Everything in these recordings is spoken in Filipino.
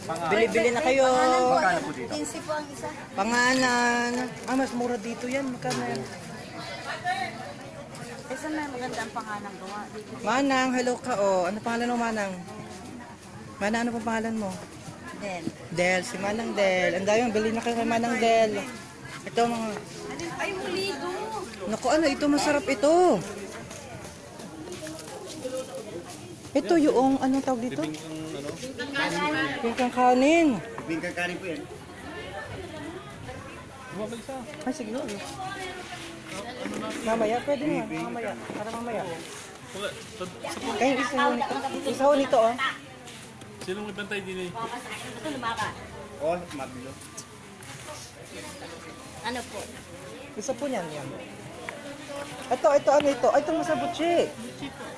Bili-bili na kayo. Magkano po dito? 15 po ang isa. Pangalan. Mas mura dito yan. Magkano yan? Isa na maganda ang pangalan gawa. Manang, hello ka o. Ano pangalan mo, Manang? Manang, ano pang pangalan mo? Then, Del, si Manang Del. Ang dami, bili na kayo kay Manang Del. Ito mga... ay muligo. Naku, ano, ito masarap ito. Ito yung, anong tawag dito? Bingkang kanin. Bingkang kanin po yan. Ay, sige. Mamaya, pwede na. Mamaya. Para mamaya. Kayo, isaw nito, oh. Sino may bantay din eh? Ito lumaka. Oh, mabilo. Ano po? Isa po niyan, yan. Ito, ano ito? Ay, itong masarap, Butchi.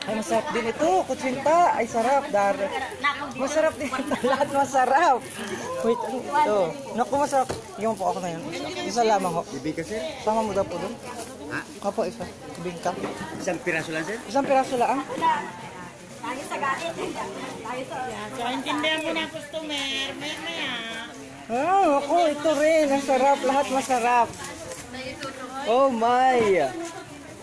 Ay, masarap din ito. Kutsinta. Ay, sarap. Dari. Masarap din. Lahat masarap. Wait, ano ito? Naku, masarap. Yung po ako na yan. Isa lamang ho. Bibig ka, sir? Sama mo daw po doon. Ha? Kapo, isa. Bingka. Isang piraso lang, sir? Isang piraso lang. Tayo sa galit. Tayo sa... So, intindihan mo na customer. Maya. Ah, ako, ito rin. Ang sarap. Lahat masarap. Oh my.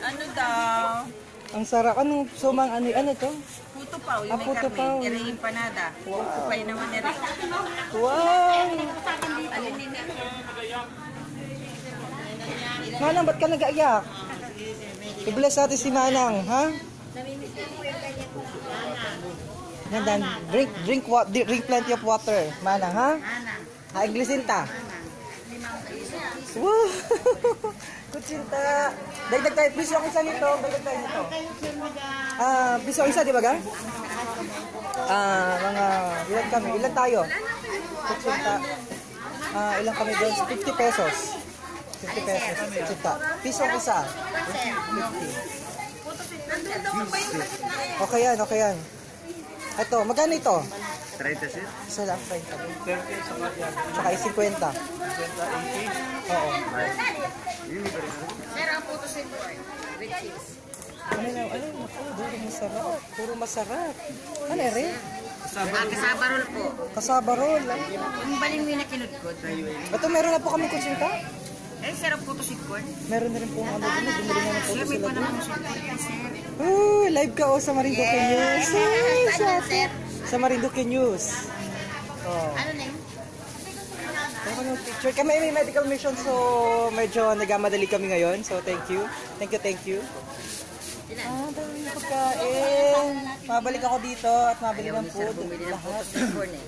Ano daw? Ang sarap. Anong sumang ano to? Puto pao. Yung may Puto pao. karne. Ere empanada. Puto pao naman ere. Wow! Manang, ba't ka nag-aiyak? I-bless natin si Manang, ha? Yan, drink plenty of water. Manang, ha? Ha, iglisinta. Wow! Kutsinta. Dagdag tayo. Piso ang isa nito. Dagdag tayo nito. Piso ang isa, di ba ga? Mga, ilan kami? Ilan tayo? Kutsinta. Ilan kami doon? 50 pesos. 50 pesos. Kutsinta. Piso ang isa. 50. Okay yan, okay yan. Ito, magkano ito? 30, sir? Isa lang, 30. Tsaka 50. 50, 80. Oo. Sir, ang puto simple. With cheese. Puro masarap. Puro masarap. Ano rin? Kasabarol po. Kasabarol. Yung balingwi na kinudkod. Ito, meron na po kami kutsinta. Eh, sir, ang puto simple. Meron na rin po ano din. Bumili na ng Sir, puto may sila pa doon. naman simple, sir. Live ka sa Marinduque News. Sir. Sa Marinduque News. Oh. Ano na yun? Ako ng picture. Kami may medical mission, so medyo nagmamadali kami ngayon. So thank you. Thank you. Dami pagkain. Mabalik ako dito at mabili ng food. Lahat.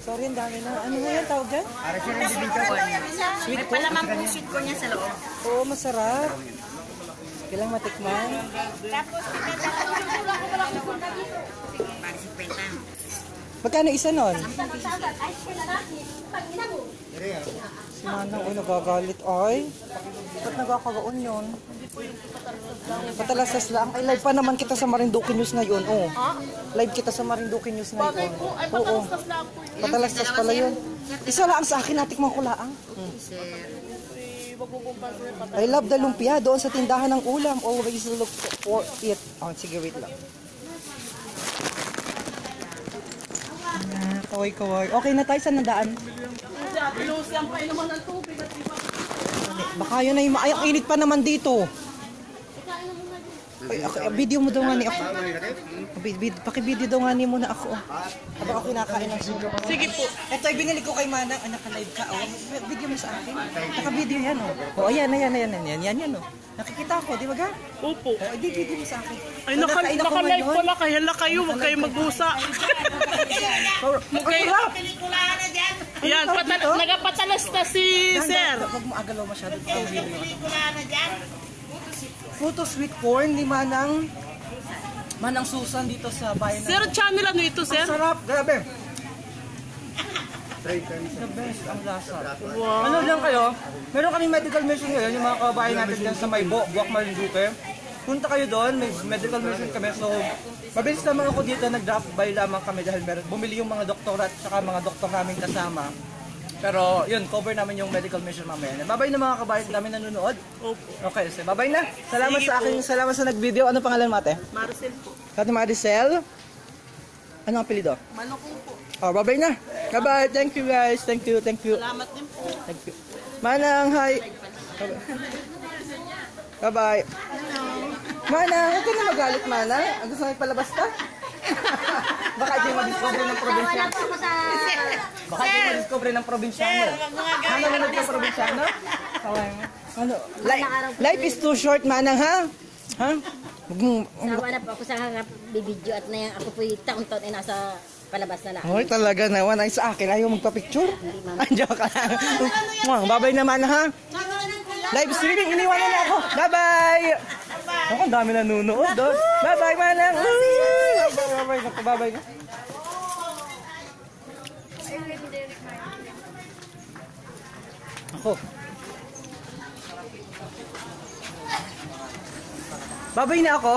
Sorry, ang dami na. Ano nga yan tawag dyan? Para sir, ang bibig ka po. Sweet May corn? palamang po sweet corn niya sa loob. Oo, masarap. Kailang matikman. Para si Peta. Magkano isa nun? Si Manang, nagagalit. Ay, ba't nagkakagaon yun? Patalasas lang. Ay, live pa naman kita sa Marinduque News ngayon. Oh. Live kita sa Marinduque News ngayon. Oo. Patalasas pala yun. Isa lang sa akin, natikman ko laang. I love the lumpia doon sa tindahan ng ulam. Always look for it. Oh, sige, wait lang. Kaway. Okay na tayo sa nadaan. Baka yun ay maayak init pa naman dito. Ay, video mo daw nga ni ako. Paki-video daw nga ni muna ako. Habang ako kinakain ng sugo. Sige po. Ito ay binili ko kay Manang. Naka-live ka. Oh. Video mo sa akin. Naka-video yan. Oh, ayan. Yan. Oh. Nakikita ko, di ba ga? Opo. Di video mo sa akin. Ay, naka-live pala. Kaya kayo. Huwag kayo magbusa. Masarap! Yan, nagapatalas na si Sir. Huwag mo agalaw masyado. Puto sweet corn ni Manang Susan dito sa bayan. Sir, channel ano ito, Sir? Ang sarap, grabe. Try ka rin, sir. The best ang lasa. Wow. Ano lang kayo? Meron kaming medical mission ngayon, yung mga kababayan natin dyan sa may Buwak Marinduque. Punta kayo doon, may medical mission kami. So, mabilis naman ako dito, nag-drop by lamang kami dahil bumili yung mga doktor at saka mga doktor namin kasama. Pero yun, cover namin yung medical mission mamaya. Babay na mga kabayan, dami nanonood. Okay, so babay na. Salamat sa akin, salamat sa nag-video. Ano pangalan mo ate? Maricel po. Ate Maricel? Ano ang apelido? Malukong po. Oh, babay na. Bye-bye. Thank you guys. Thank you. Salamat din po. Thank you. Manang, hi. Bye-bye. Manang, huwag ka na magalit, Manang. Ang gusto mo ipalabas ka? Baka di madiscover ng probinsyano. Wala po ako sa... Baka di madiscover ng probinsyano. Ano na ng probinsyano? Ano? Life is too short, Manang, ha? Ha? Huwag mong... Sawa na po ako sa bibidyo at na ako po'y taon-taon ay nasa palabas na lang. Hoy, talaga naman. Ay, sa akin, ayaw magpa-picture. Ay, joke lang. Babay naman, ha? Live streaming, iniwanan na ako. Bye-bye! Ako, ang dami nanonood. Oh. Bye-bye, Manang! Bye-bye, bye-bye na. Ako. Babay na ako.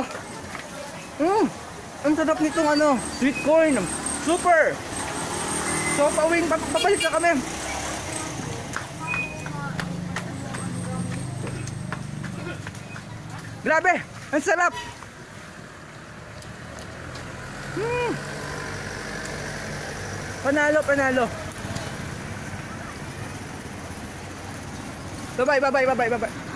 Ang sarap nitong ano, sweet corn. Super! So, pauwing, papalit na kami. Grabe! Ang sarap! Panalo, panalo. Bye-bye, bye-bye, bye-bye, bye-bye.